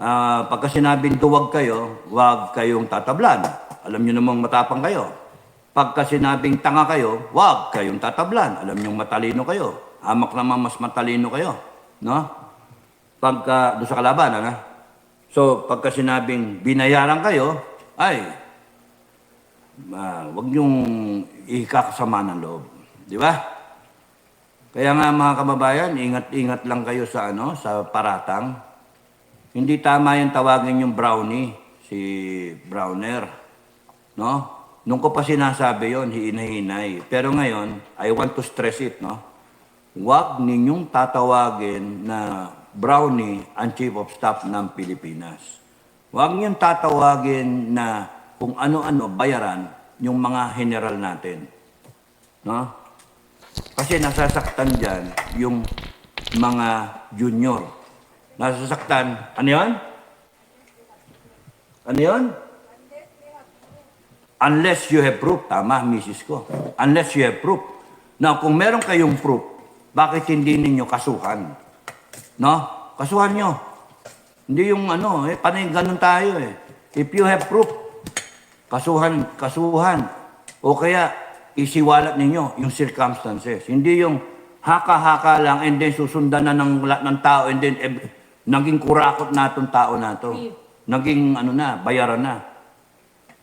Pagka sinabing duwag kayo, huwag kayong tatablan. Alam nyo namang matapang kayo. Pagka sinabing tanga kayo, huwag kayong tatablan. Alam nyo matalino kayo. Hamak naman mas matalino kayo. No? Pagka, doon sa kalaban, ano? So, pagka sinabing binayaran kayo, ay, huwag nyong ikakasama ng loob. Di ba? Kaya nga mga kababayan, ingat-ingat lang kayo sa sa paratang. Hindi tama yung tawagin yung brownie, si Browner. No? Nung ko pa sinasabi yon, hinahinay. Pero ngayon, I want to stress it, no? Huwag ninyong tatawagin na brownie ang Chief of Staff ng Pilipinas. Huwag ninyong tatawagin na kung ano-ano bayaran yung mga general natin. No? Kasi nasasaktan dyan yung mga junior. Nasasaktan, ano yun? Ano yun? Unless you have proof. Tama, misis ko. Unless you have proof. Now, kung meron kayong proof, bakit hindi ninyo kasuhan? No? Kasuhan nyo. Hindi yung panay ganun tayo eh. If you have proof, kasuhan. O kaya, isiwalat ninyo yung circumstances. Hindi yung haka-haka lang and then susundan na ng tao and then naging kurakot na itong tao na ito. Naging bayaran na.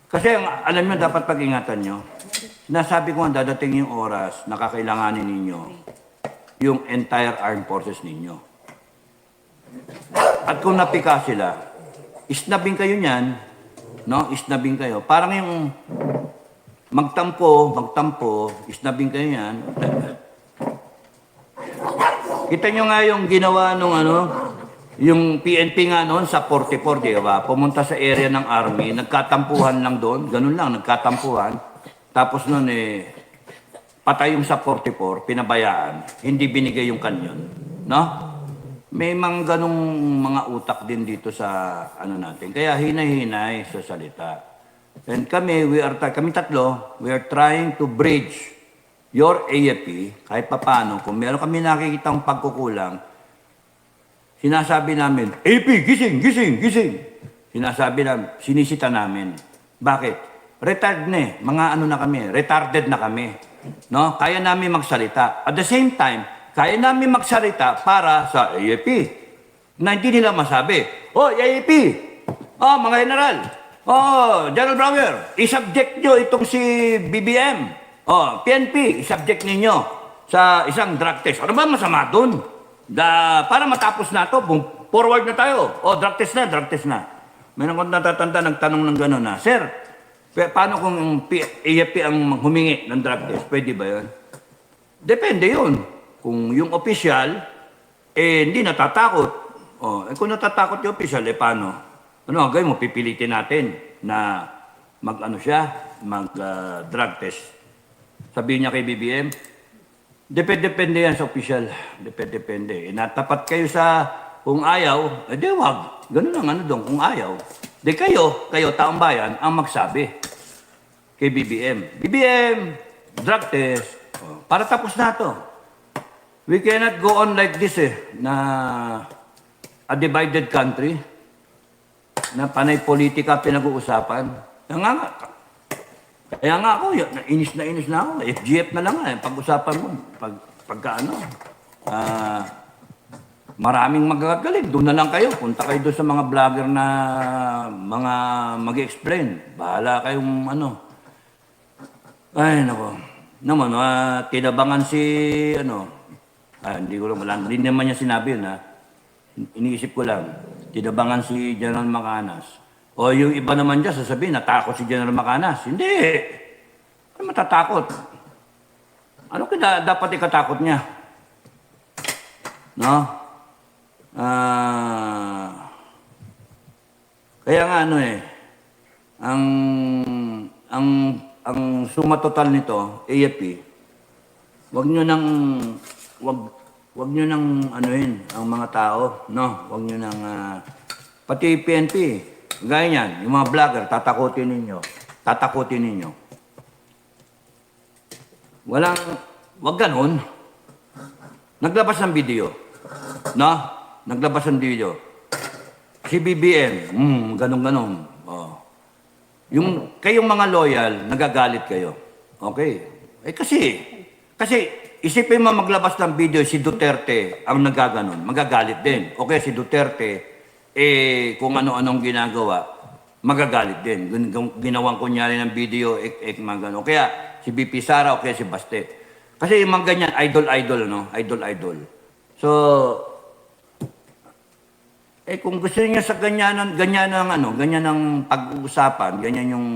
Kasi alam nyo, dapat pag-ingatan nyo. Sinasabi ko nga, dadating yung oras na kakailanganin ninyo yung entire armed forces ninyo. At kung napika sila, isnabing kayo niyan, no? Isnabing kayo. Parang yung magtampo, isnabing kayo yan. Kita nyo nga yung ginawa nung yung PNP nga noon sa 44, di ba? Pumunta sa area ng army, nagkatampuhan lang doon, ganun lang, nagkatampuhan. Tapos noon patay yung sa 44, pinabayaan, hindi binigay yung kanyon. No? May mga ganung mga utak din dito sa natin. Kaya hinay-hinay sa salita. And kami tatlo, we are trying to bridge your AFP, kahit papano, kung meron kami nakikitang pagkukulang, sinasabi namin, AP, gising! Sinasabi namin, sinisita namin. Bakit? Retarded na mga na kami, retarded na kami. No? Kaya namin magsalita. At the same time, kaya namin magsalita para sa AFP. Na hindi nila masabi, oh, AFP! Oh, mga general! Oh, General Browner, isubject nyo itong si BBM. Oh, PNP, isubject ninyo sa isang drug test. Ano ba masama dun? Para matapos na ito, forward na tayo. Oh, drug test na. Mayroon kong natatanda, nagtanong ng gano'n na, Sir, paano kung AFP ang humingi ng drug test? Pwede ba yun? Depende yun. Kung yung official, hindi natatakot. Oh, kung natatakot yung official, paano? Ano, gawin mo, pipilitin natin na mag-drug test. Sabihin niya kay BBM, depende yan sa official. Depende. Natapat kayo sa kung ayaw, di wag. Ganun lang doon, kung ayaw. Di kayo, taong bayan, ang magsabi kay BBM. BBM, drug test. Para tapos na to. We cannot go on like this na a divided country, na panay politika pinag-uusapan. Kaya nga ako, inis na ako. FGF na lang pag-usapan mo. Maraming magagaling. Doon na lang kayo. Punta kayo doon sa mga vlogger na mga mag-explain. Bahala kayong Ay, nako. Naman, tinabangan si hindi ko lang, hindi naman niya sinabi yun, iniisip ko lang. Tinabangan si General Macanas. O yung iba naman dyan, sasabihin, natakot si General Macanas. Hindi. Ano matatakot? Ano kaya dapat ikatakot niya? No? Kaya nga ang suma total nito, AFP, wag nyo nang ang mga tao, no? Wag nyo nang pati PNP, gaya niyan, yung mga vlogger, tatakutin ninyo. Wag ganun. Naglabas ng video, no? Si BBM, ganun-ganun. Oh. Yung kayong mga loyal, nagagalit kayo. Okay. Kasi isipin mo maglabas ng video si Duterte ang nagaganon, magagalit din. Okay, si Duterte, kung ano-anong ginagawa, magagalit din. Ginawang kunyari ng video, mga ganun. Kaya si BP Sara o kaya si Baste. Kasi yung mga ganyan, idol-idol, no? Idol-idol. So, kung gusto niyo sa ganyan ang pag-uusapan, ganyan yung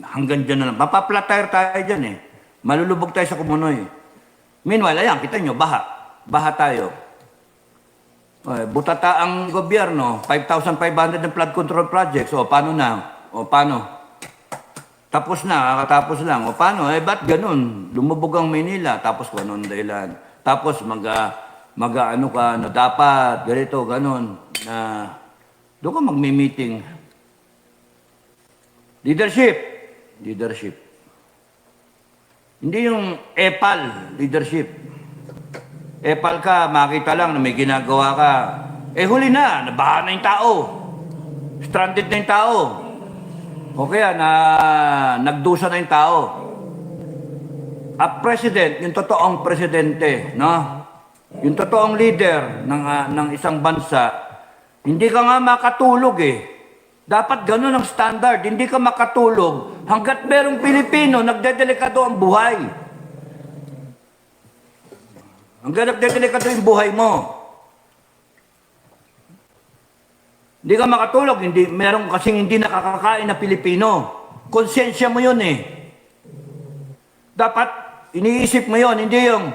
hanggang dyan na lang. Mapaplatire tayo dyan eh. Malulubog tayo sa kumunoy. Meanwhile, ayan, kita nyo, baha. Baha tayo. Butata ang gobyerno, 5,500 ng flood control projects. O, paano na? O, paano? Tapos na, kakatapos lang. O, paano? Ba't ganun? Lumubog ang Manila, tapos kung anong dahilan. Tapos ano ka, na dapat, ganito, ganun, na doon ka magmi-meeting. Leadership. Hindi yung epal, leadership. Epal ka, makita lang na may ginagawa ka. Huli na, nabaha na yung tao. Stranded na yung tao. O kaya, nagdusa na yung tao. A president, yung totoong presidente, no? Yung totoong leader ng isang bansa, hindi ka nga makatulog eh. Dapat ganun ang standard. Hindi ka makatulog hanggat merong Pilipino nagdedelikado ang buhay. Hanggat nagdedelikado yung buhay mo. Hindi ka makatulog. Meron kasing hindi nakakakain na Pilipino. Konsensya mo yun eh. Dapat iniisip mo yun. Hindi yung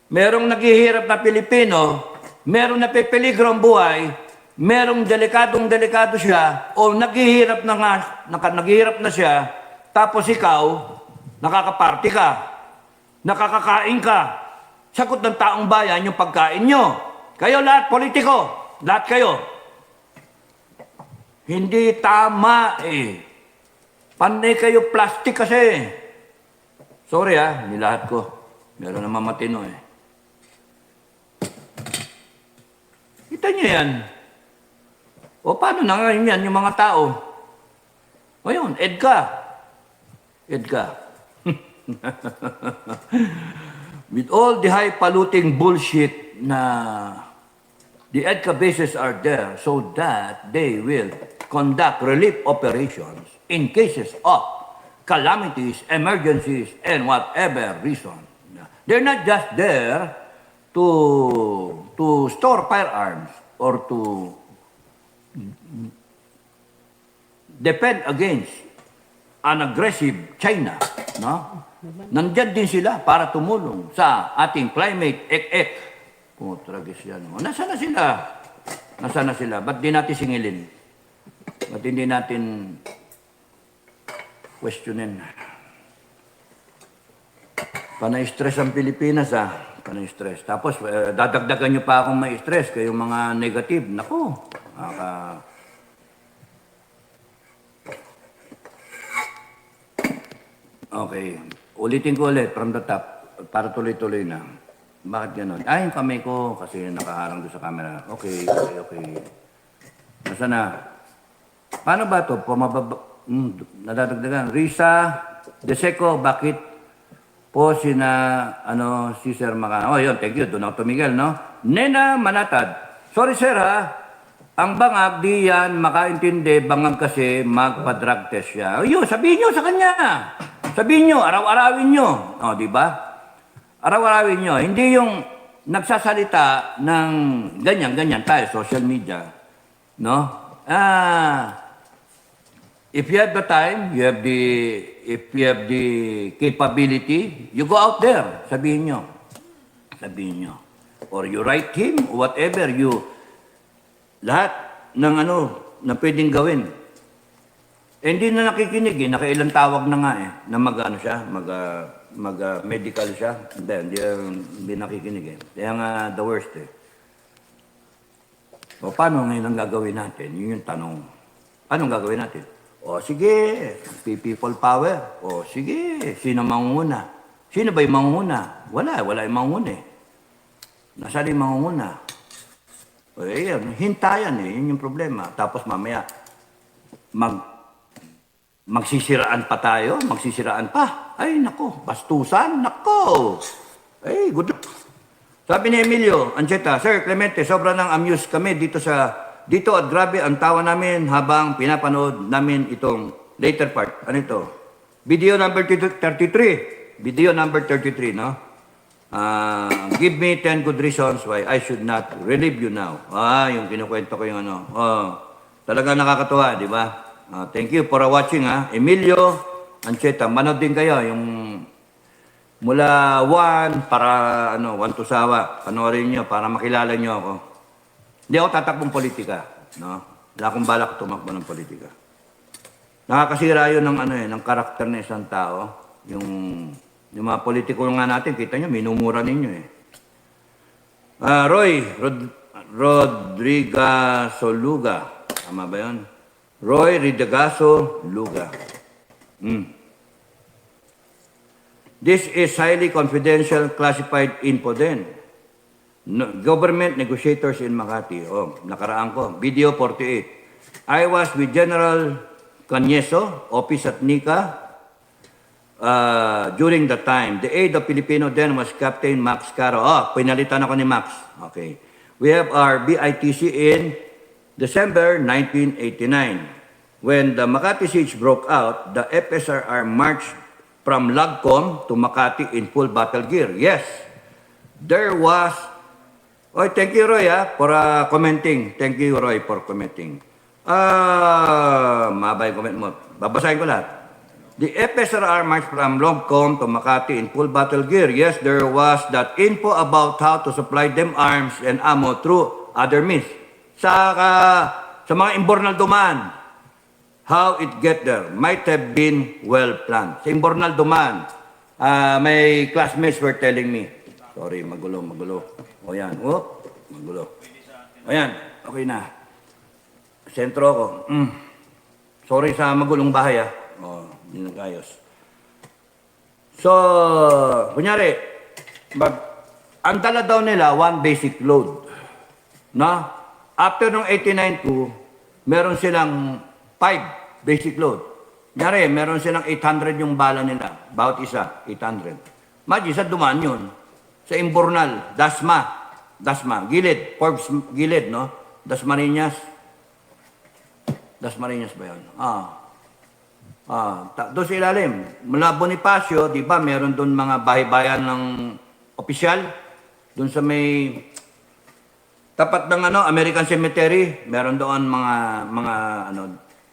merong naghihirap na Pilipino, merong napipeligro ang buhay, merong delikado siya, o naghihirap na siya, tapos ikaw, nakakaparty ka, nakakakain ka. Sagot ng taong bayan yung pagkain nyo. Kayo lahat, politiko, lahat kayo. Hindi tama eh. Panay kayo plastic kasi. Sorry nilahat ko. Meron naman matino eh. Kita niyo yan. O paano na ngayon yan yung mga tao? O yun, EDCA. With all the high-polluting bullshit na the EDCA bases are there so that they will conduct relief operations in cases of calamities, emergencies, and whatever reason. They're not just there to store firearms or to defend against an aggressive China, no? Nandyan din sila para tumulong sa ating climate Putragis yan. Nasaan na sila? Ba't di natin singilin? Ba't hindi natin questionin? Panay-stress ang Pilipinas, Panay-stress. Tapos, dadagdagan nyo pa akong may stress, kayong mga negative. Naku, Okay. Ulitin ko ulit from the top para tuloy-tuloy na. Bakit gano'n? Yung kamay ko kasi nakaharang doon sa camera. Okay. Nasaan na? Paano ba ito? Nadadagdagan. Risa Deseco, bakit po si Sir Macano? Yun, thank you. Doon ako tumigil, no? Nena Manatad. Sorry, sir, Ang bangag, di yan makaintindi. Bangag kasi magpa-drug test siya. Yun, sabihin nyo sa kanya. Sabihin nyo, araw-arawin nyo. Di ba? Araw-arawin nyo. Hindi yung nagsasalita ng ganyan tayo, social media. No? If you have the time, if you have the capability, you go out there. Sabihin nyo. Or you write him, whatever lahat ng na pwedeng gawin. Hindi na nakikinig nakailang tawag na nga na medical siya. Hindi nakikinig Kaya nga the worst O paano ngayon ang gagawin natin? Yun yung tanong. Anong gagawin natin? O sige, people power. O sige, sino mangunguna? Sino ba yung mangunguna? Wala yung mangunguna Nasaan yung mangunguna? Eh, yan, hintayan eh. Yun yung problema. Tapos mamaya, magsisiraan pa tayo. Magsisiraan pa. Ay, nako. Bastusan. Nako. Ay, good. Sabi ni Emilio Ancheta, Sir Clemente, sobra nang amused kami dito at grabe ang tawa namin habang pinapanood namin itong later part. Ano ito? Video number 33. Video number 33, no? Give me 10 good reasons why I should not relieve you now. Yung kinukwento ko yung ano. Talaga nakakatuwa, di ba? Thank you for watching, ha. Emilio Ancheta, manood din kayo yung mula 1 para 1 to sawa. Panoorin nyo para makilala nyo ako. Hindi ako tatakbong politika, no? Wala akong balak tumakbo ng politika. Nakakasira yun ng karakter ng isang tao. Yung mga politiko nga natin, kita nyo, minumura ninyo eh. Rodrigaso Luga. Tama ba yun? Roy Rodrigaso Luga. This is highly confidential, classified info din. Government negotiators in Makati. Nakaraan ko. Video 48. I was with General Cañeso, office at NICA, during the time. The aide of Filipino then was Captain Max Caro. Pinalitan ako ni Max. Okay. We have our BITC in December 1989. When the Makati siege broke out, the FSRR marched from Lagcom to Makati in full battle gear. Yes, there was... thank you, Roy, for commenting. Thank you, Roy, for commenting. Mabay comment mo. Babasahin ko lahat. The FSRR marched from Lagcom to Makati in full battle gear. Yes, there was that info about how to supply them arms and ammo through other means. Sa mga imbornal dumaan, how it get there might have been well planned. Sa imbornal dumaan, my classmates were telling me, sorry, magulo. O yan, magulo. O yan, okay na. Sentro ako. Sorry sa magulong bahay, hindi nagayos. So, kunyari, ang dala daw nila, one basic load. No? After nung 89 meron silang 5 basic load. Kunyari, meron silang 800 yung bala nila. Bawat isa, 800. Imagine, sa dumaan yun. Sa Imbornal, Dasma, Gilid, Forbes Gilid, no? Dasmariñas ba yun? Doon sa ilalim. Mula Bonifacio, di ba, meron doon mga bahay-bayan ng opisyal. Doon sa may tapat ng American Cemetery, meron doon mga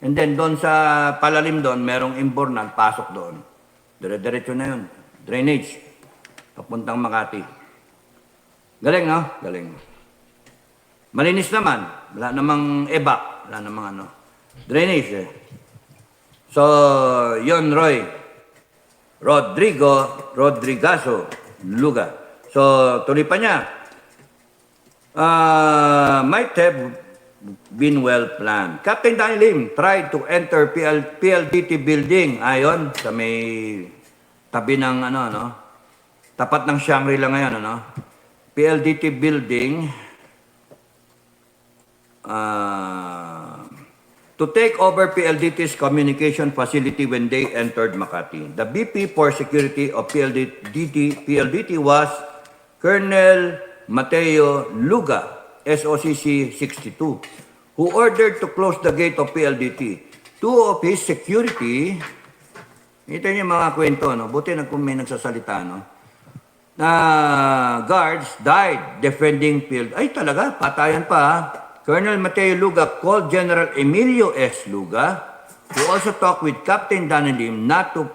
and then doon sa palalim doon, merong Imbornal, pasok doon. Dire-diretso na yun. Drainage. Papuntang Makati. Galing, no? Galing. Malinis naman. Wala namang ebak. Wala namang drainage, eh. So, yun, Roy. Rodrigaso Luga. So, tuloy pa niya. Might have been well planned. Captain Danny Lim tried to enter PLDT building. Ayon, sa may tabi ng tapat ng Shangri-La ngayon, PLDT building to take over PLDT's communication facility when they entered Makati. The BP for security of PLDT was Colonel Mateo Luga, SOCC 62, who ordered to close the gate of PLDT. Two of his security, ito yung mga kwento, buti kung may nagsasalita, na guards died defending PLDT. Ay talaga, patayan pa. Colonel Mateo Luga called General Emilio S. Luga, who also talked with Captain Danny Lim not to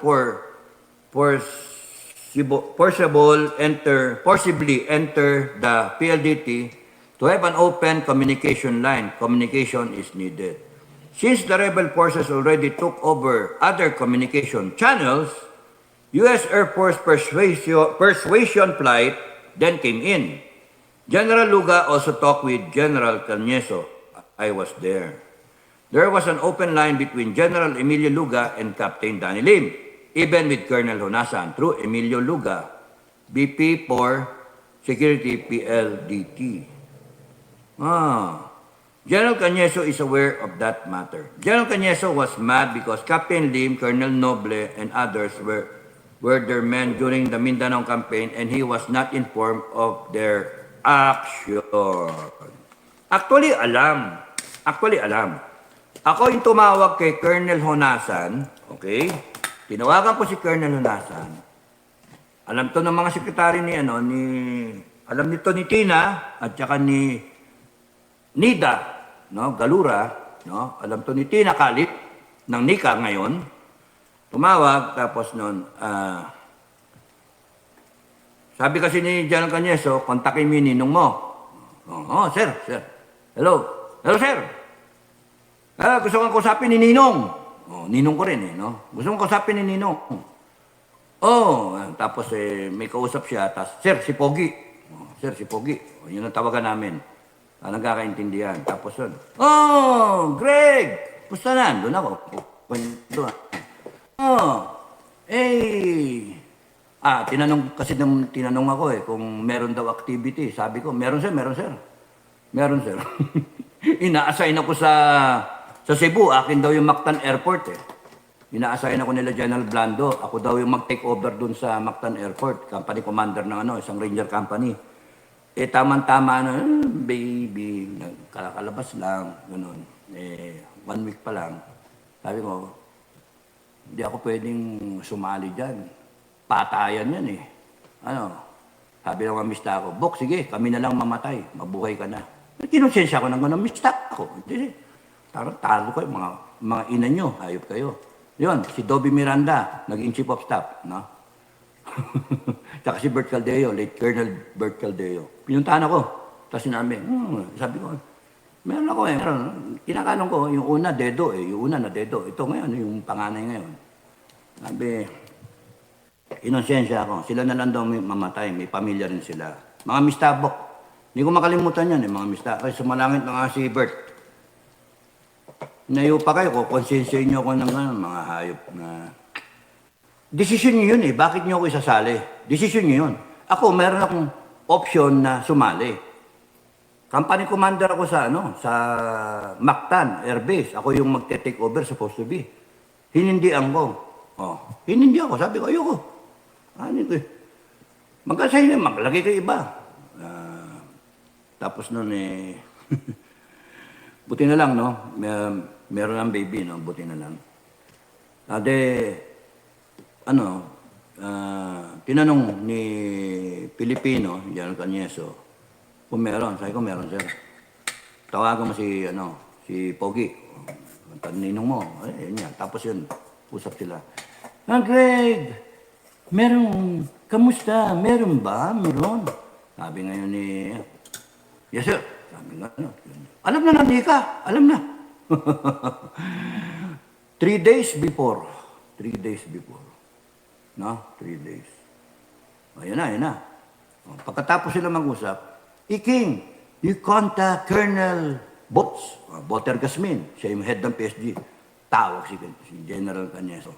forcibly enter the PLDT to have an open communication line. Communication is needed. Since the rebel forces already took over other communication channels, U.S. Air Force persuasion flight then came in. General Luga also talked with General Cañeso. I was there. There was an open line between General Emilio Luga and Captain Danny Lim, even with Colonel Honasan, through Emilio Luga, BP for Security PLDT. Ah. General Cañeso is aware of that matter. General Cañeso was mad because Captain Lim, Colonel Noble, and others were their men during the Mindanao campaign and he was not informed of their action. Actually, alam. Actually, alam. Ako yung tumawag kay Colonel Honasan, okay? Tinawagan ko si Colonel Honasan. Alam to ng mga sekretary ni, alam nito ni Tina at saka ni Nida, no, Galura, no? Alam to ni Tina Kalit ng Nika ngayon. Tumawag tapos noon sabi kasi ni General Cañeso, kontakin mo yung ninong mo. Sir. Hello. Hello, sir. Gusto kong kausapin ni Ninong. Ninong ko rin no? Gusto kong kausapin ni Ninong. Tapos may kausap siya, tapos, sir, si Pogi. Sir, si Pogi. Yun ang tawagan namin. Nagkakaintindihan. Tapos yun, Greg! Pusta na? Doon ako. Tinanong ako kung meron daw activity. Sabi ko, meron sir. Meron sir. Ina-assign ako sa Cebu. Akin daw yung Mactan Airport Ina-assign ako nila General Blando. Ako daw yung mag-take over dun sa Mactan Airport. Company commander ng isang ranger company. Tama-tama na, baby, nagkakalabas lang, gano'n. 1 week pa lang. Sabi ko, hindi ako pwedeng sumali dyan. Patayan yan Sabi ng amista ko, Bok, sige, kami na lang mamatay. Mabuhay ka na. Kinonsensya ko ng amista ko. Talo kayo, mga ina nyo, hayop kayo. Yun, si Dobby Miranda, naging chief of staff, no? Tsaka si Bert Caldeo, late Colonel Bert Caldeo. Pinuntahan ako. Tapos sinabi, sabi ko, meron ako meron. Kinakanong ko, yung una, dedo yung una na dedo. Ito ngayon, yung panganay ngayon. Sabi, inonsensya ako. Sila na lang daw mamatay, may pamilya rin sila. Mga mistabok. Hindi ko makalimutan yan, mga mistabok. Ay, sumalangit na nga si Bert. Nayo pa kayo, konsensyahin nyo ako ng mga hayop na... Desisyon nyo yun Bakit nyo ako isasali? Desisyon nyo yun. Ako, meron akong option na sumali. Company commander ako sa Mactan Air Base. Ako yung magte-take over, supposed to be. Hinindihan ko. Hinindihan ko. Sabi ko, ayoko. Magkasay na, maglagay kayo iba. Tapos nun buti na lang, no? Meron ng baby, no? Buti na lang. Tinanong ni Pilipino, General Cañeso, kung meron. Sabi ko, meron, sir. Tawagan mo si Pogi. Ninong mo. Yun yan. Tapos yun, usap sila. Greg, meron, kamusta? Meron ba? Meron. Sabi ngayon yes, sir. Sabi nga, alam na Nika. Alam na. 3 days before. 3 days before. No? 3 days. Ayun na. Pagkatapos sila mag-usap, Iking, you contact Colonel Bots, Botter Gasmin. Siya yung head ng PSG. Tawag si General Cañeso.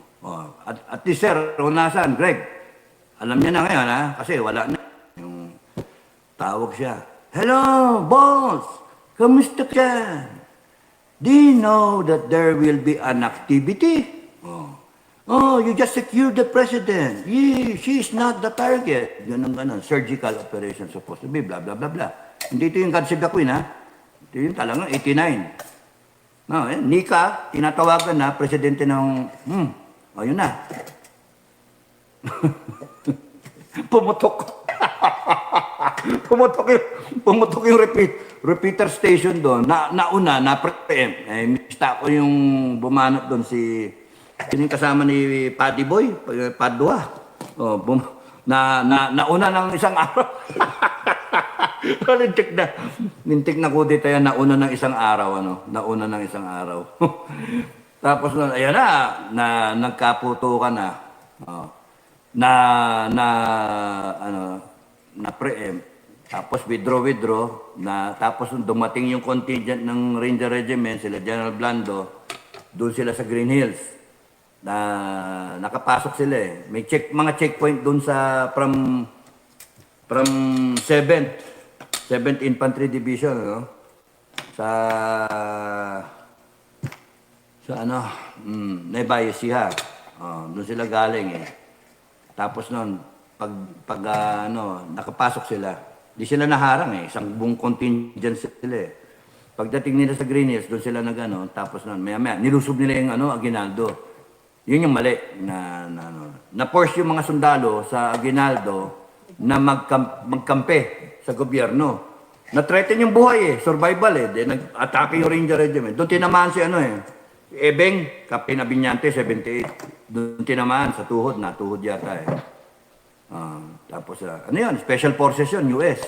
At least, sir, Honasan, Greg, alam niya na ngayon, kasi wala na. Yung tawag siya. Hello, boss! Kamusta ka? Do you know that there will be an activity? You just secured the president. She's not the target. Ganun. Surgical operation supposed to be, blah, blah, blah, blah. Hindi ito yung God Save the Queen, Ito yung talagang 89. Nika, tinatawagan na, presidente ng, yun na. Pumutok. Pumutok yung repeater station doon. Nauna, na-preempt. Mista ko yung bumanot doon yung kasama ni Paddy Boy, Padua. Nauna ng isang araw. Nintik na ko dito yan, nauna ng isang araw. Nauna ng isang araw. Tapos, ayan na nagkaputukan na. Na preempt. Tapos withdraw. Tapos dumating yung contingent ng Ranger Regiment, sila General Blando, doon sila sa Green Hills. Nakapasok sila May mga checkpoint doon from 7th Infantry Division, sa ano, Nueva Ecija. Doon sila galing eh. Tapos noon, nakapasok sila, di sila naharang eh. Isang buong contingent sila eh. Pagdating nila sa Green Hills, doon sila tapos noon, maya-maya, nilusob nila yung Aguinaldo. Yun yung mali. Na-force yung mga sundalo sa Aguinaldo na magkampe sa gobyerno. Na-threaten yung buhay eh, survival eh. Then nag-atake yung Ranger Regiment. Doon tinamaan si Ebeng, Captain Abiñante, 78. Doon tinamaan sa tuhod yata eh. Tapos, Special Forces yun, US.